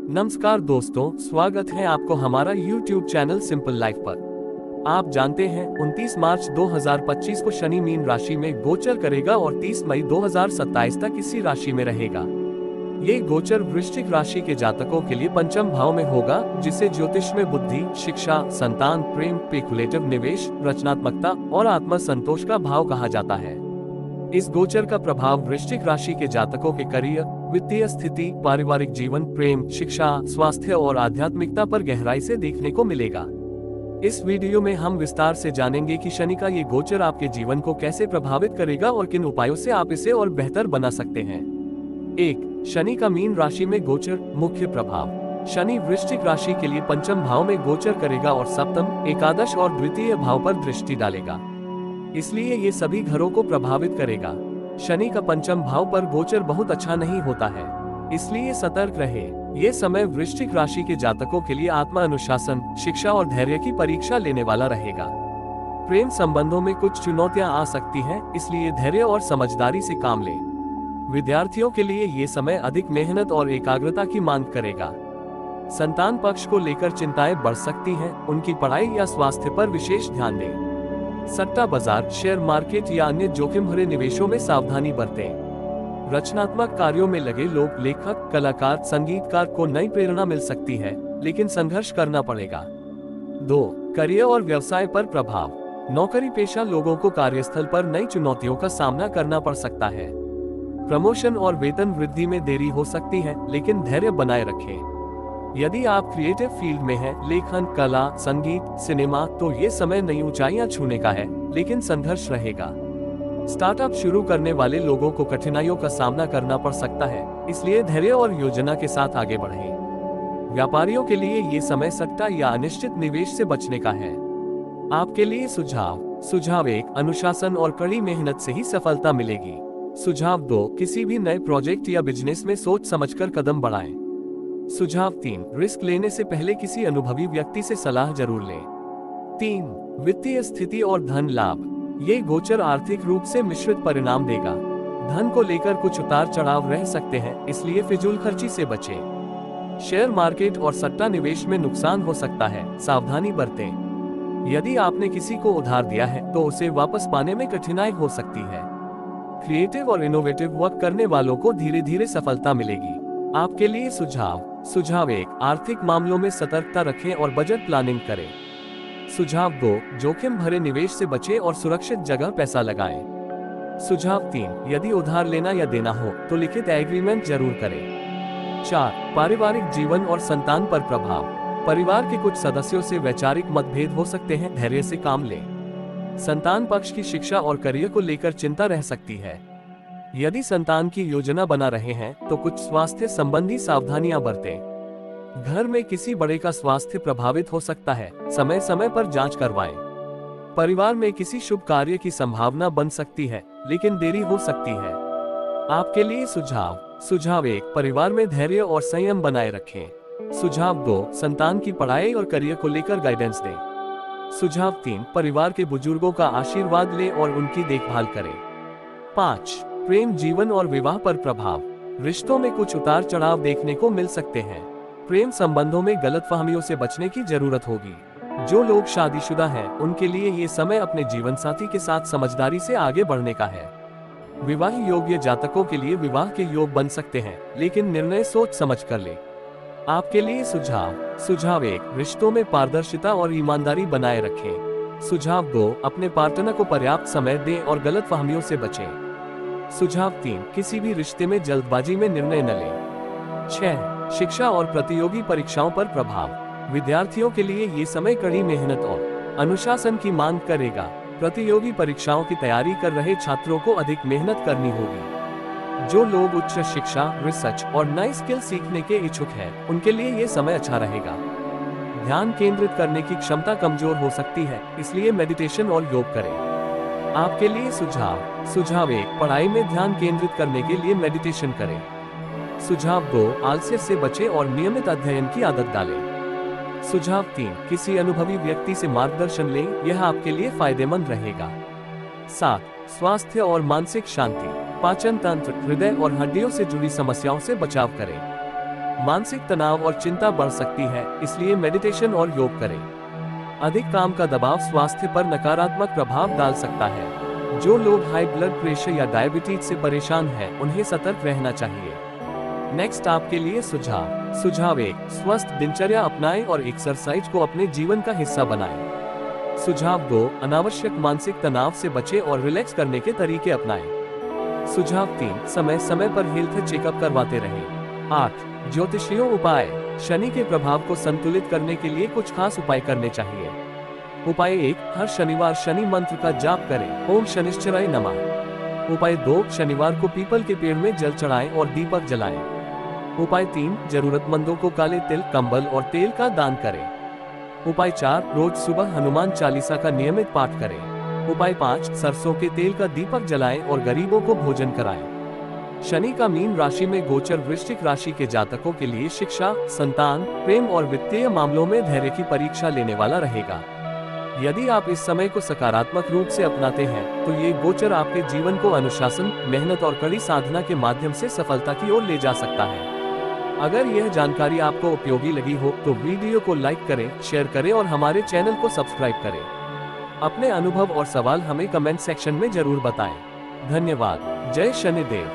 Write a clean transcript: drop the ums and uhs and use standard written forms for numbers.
नमस्कार दोस्तों, स्वागत है आपको हमारा YouTube चैनल सिंपल लाइफ पर। आप जानते हैं 29 मार्च 2025 को शनि मीन राशि में गोचर करेगा और 30 मई 2027 तक इसी राशि में रहेगा। ये गोचर वृश्चिक राशि के जातकों के लिए पंचम भाव में होगा, जिसे ज्योतिष में बुद्धि, शिक्षा, संतान, प्रेम, स्पेकुलेटिव निवेश, रचनात्मकता और आत्म संतोष का भाव कहा जाता है। इस गोचर का प्रभाव वृश्चिक राशि के जातकों के करियर, वित्तीय स्थिति, पारिवारिक जीवन, प्रेम, शिक्षा, स्वास्थ्य और आध्यात्मिकता पर गहराई से देखने को मिलेगा। इस वीडियो में हम विस्तार से जानेंगे कि शनि का ये गोचर आपके जीवन को कैसे प्रभावित करेगा और किन उपायों से आप इसे और बेहतर बना सकते हैं। 1. शनि का मीन राशि में गोचर। मुख्य प्रभाव। शनि वृश्चिक राशि के लिए पंचम भाव में गोचर करेगा और सप्तम, एकादश और द्वितीय भाव पर दृष्टि डालेगा, इसलिए ये सभी घरों को प्रभावित करेगा। शनि का पंचम भाव पर गोचर बहुत अच्छा नहीं होता है, इसलिए सतर्क रहे। ये समय वृश्चिक राशि के जातकों के लिए आत्म अनुशासन, शिक्षा और धैर्य की परीक्षा लेने वाला रहेगा। प्रेम संबंधों में कुछ चुनौतियां आ सकती हैं, इसलिए धैर्य और समझदारी से काम लें। विद्यार्थियों के लिए ये समय अधिक मेहनत और एकाग्रता की मांग करेगा। संतान पक्ष को लेकर चिंताएं बढ़ सकती हैं, उनकी पढ़ाई या स्वास्थ्य पर विशेष ध्यान दें। सट्टा बाजार, शेयर मार्केट या अन्य जोखिम भरे निवेशों में सावधानी बरतें। रचनात्मक कार्यों में लगे लोग, लेखक, कलाकार, संगीतकार को नई प्रेरणा मिल सकती है, लेकिन संघर्ष करना पड़ेगा। 2. करियर और व्यवसाय पर प्रभाव। नौकरी पेशा लोगों को कार्यस्थल पर नई चुनौतियों का सामना करना पड़ सकता है। प्रमोशन और वेतन वृद्धि में देरी हो सकती है, लेकिन धैर्य बनाए रखें। यदि आप क्रिएटिव फील्ड में हैं, लेखन, कला, संगीत, सिनेमा, तो ये समय नई ऊंचाइयां छूने का है, लेकिन संघर्ष रहेगा। स्टार्टअप शुरू करने वाले लोगों को कठिनाइयों का सामना करना पड़ सकता है, इसलिए धैर्य और योजना के साथ आगे बढ़ें। व्यापारियों के लिए ये समय सट्टा या अनिश्चित निवेश से बचने का है। आपके लिए सुझाव 1. अनुशासन और कड़ी मेहनत से ही सफलता मिलेगी। सुझाव 2. किसी भी नए प्रोजेक्ट या बिजनेस में सोच समझकर कदम बढ़ाएं। सुझाव 3. रिस्क लेने से पहले किसी अनुभवी व्यक्ति से सलाह जरूर लें। 3. वित्तीय स्थिति और धन लाभ। ये गोचर आर्थिक रूप से मिश्रित परिणाम देगा। धन को लेकर कुछ उतार चढ़ाव रह सकते हैं, इसलिए फिजूल खर्ची से बचें। शेयर मार्केट और सट्टा निवेश में नुकसान हो सकता है, सावधानी बरतें। यदि आपने किसी को उधार दिया है तो उसे वापस पाने में कठिनाई हो सकती है। क्रिएटिव और इनोवेटिव वर्क करने वालों को धीरे धीरे सफलता मिलेगी। आपके लिए सुझाव 1. आर्थिक मामलों में सतर्कता रखें और बजट प्लानिंग करें। सुझाव 2. जोखिम भरे निवेश से बचें और सुरक्षित जगह पैसा लगाएं। सुझाव 3. यदि उधार लेना या देना हो तो लिखित एग्रीमेंट जरूर करें। 4. पारिवारिक जीवन और संतान पर प्रभाव। परिवार के कुछ सदस्यों से वैचारिक मतभेद हो सकते हैं, धैर्य से काम लें। संतान पक्ष की शिक्षा और करियर को लेकर चिंता रह सकती है। यदि संतान की योजना बना रहे हैं तो कुछ स्वास्थ्य संबंधी सावधानियां बरतें। घर में किसी बड़े का स्वास्थ्य प्रभावित हो सकता है, समय समय पर जांच करवाएं। परिवार में किसी शुभ कार्य की संभावना बन सकती है, लेकिन देरी हो सकती है। आपके लिए सुझाव 1. परिवार में धैर्य और संयम बनाए रखें। सुझाव 2. संतान की पढ़ाई और करियर को लेकर गाइडेंस दें। सुझाव 3. परिवार के बुजुर्गों का आशीर्वाद लें और उनकी देखभाल करें। 5. प्रेम जीवन और विवाह पर प्रभाव। रिश्तों में कुछ उतार चढ़ाव देखने को मिल सकते हैं। प्रेम संबंधों में गलतफहमियों से बचने की जरूरत होगी। जो लोग शादीशुदा हैं, उनके लिए ये समय अपने जीवन साथी के साथ समझदारी से आगे बढ़ने का है। विवाह योग्य जातकों के लिए विवाह के योग बन सकते हैं, लेकिन निर्णय सोच समझ कर ले। आपके लिए सुझाव 1. रिश्तों में पारदर्शिता और ईमानदारी बनाए रखें। सुझाव 2. अपने पार्टनर को पर्याप्त समय दें और गलतफहमियों से बचें। सुझाव 3. किसी भी रिश्ते में जल्दबाजी में निर्णय न लें। 6. शिक्षा और प्रतियोगी परीक्षाओं पर प्रभाव। विद्यार्थियों के लिए ये समय कड़ी मेहनत और अनुशासन की मांग करेगा। प्रतियोगी परीक्षाओं की तैयारी कर रहे छात्रों को अधिक मेहनत करनी होगी। जो लोग उच्च शिक्षा, रिसर्च और नई स्किल सीखने के इच्छुक हैं, उनके लिए ये समय अच्छा रहेगा। ध्यान केंद्रित करने की क्षमता कमजोर हो सकती है, इसलिए मेडिटेशन और योग करें। आपके लिए सुझाव 1. पढ़ाई में ध्यान केंद्रित करने के लिए मेडिटेशन करें। सुझाव 2. आलस्य से बचें और नियमित अध्ययन की आदत डालें। सुझाव 3. किसी अनुभवी व्यक्ति से मार्गदर्शन लें, यह आपके लिए फायदेमंद रहेगा। 7. स्वास्थ्य और मानसिक शांति। पाचन तंत्र, हृदय और हड्डियों से जुड़ी समस्याओं से बचाव करें। मानसिक तनाव और चिंता बढ़ सकती है, इसलिए मेडिटेशन और योग करें। अधिक काम का दबाव स्वास्थ्य पर नकारात्मक प्रभाव डाल सकता है। जो लोग हाई ब्लड प्रेशर या डायबिटीज से परेशान हैं, उन्हें सतर्क रहना चाहिए। नेक्स्ट आपके लिए सुझाव 1, स्वस्थ दिनचर्या अपनाएं और एक्सरसाइज को अपने जीवन का हिस्सा बनाएं। सुझाव 2, अनावश्यक मानसिक तनाव से बचें और रिलैक्स करने के तरीके अपनाएं। सुझाव 3, समय समय पर हेल्थ चेकअप करवाते रहें। 8, ज्योतिषीय उपाय। शनि के प्रभाव को संतुलित करने के लिए कुछ खास उपाय करने चाहिए। उपाय 1, हर शनिवार शनि मंत्र का जाप करें, ओम शनिश्चराय नमः। उपाय 2, शनिवार को पीपल के पेड़ में जल चढ़ाएं और दीपक जलाएं। उपाय 3, जरूरतमंदों को काले तिल, कंबल और तेल का दान करें। उपाय 4, रोज सुबह हनुमान चालीसा का नियमित पाठ करें। उपाय 5, सरसों के तेल का दीपक जलाएं और गरीबों को भोजन कराएं। शनि का मीन राशि में गोचर वृश्चिक राशि के जातकों के लिए शिक्षा, संतान, प्रेम और वित्तीय मामलों में धैर्य की परीक्षा लेने वाला रहेगा। यदि आप इस समय को सकारात्मक रूप से अपनाते हैं, तो ये गोचर आपके जीवन को अनुशासन, मेहनत और कड़ी साधना के माध्यम से सफलता की ओर ले जा सकता है। अगर यह जानकारी आपको उपयोगी लगी हो, तो वीडियो को लाइक करें, शेयर करें और हमारे चैनल को सब्सक्राइब करें। अपने अनुभव और सवाल हमें कमेंट सेक्शन में जरूर बताएं। धन्यवाद। जय शनिदेव।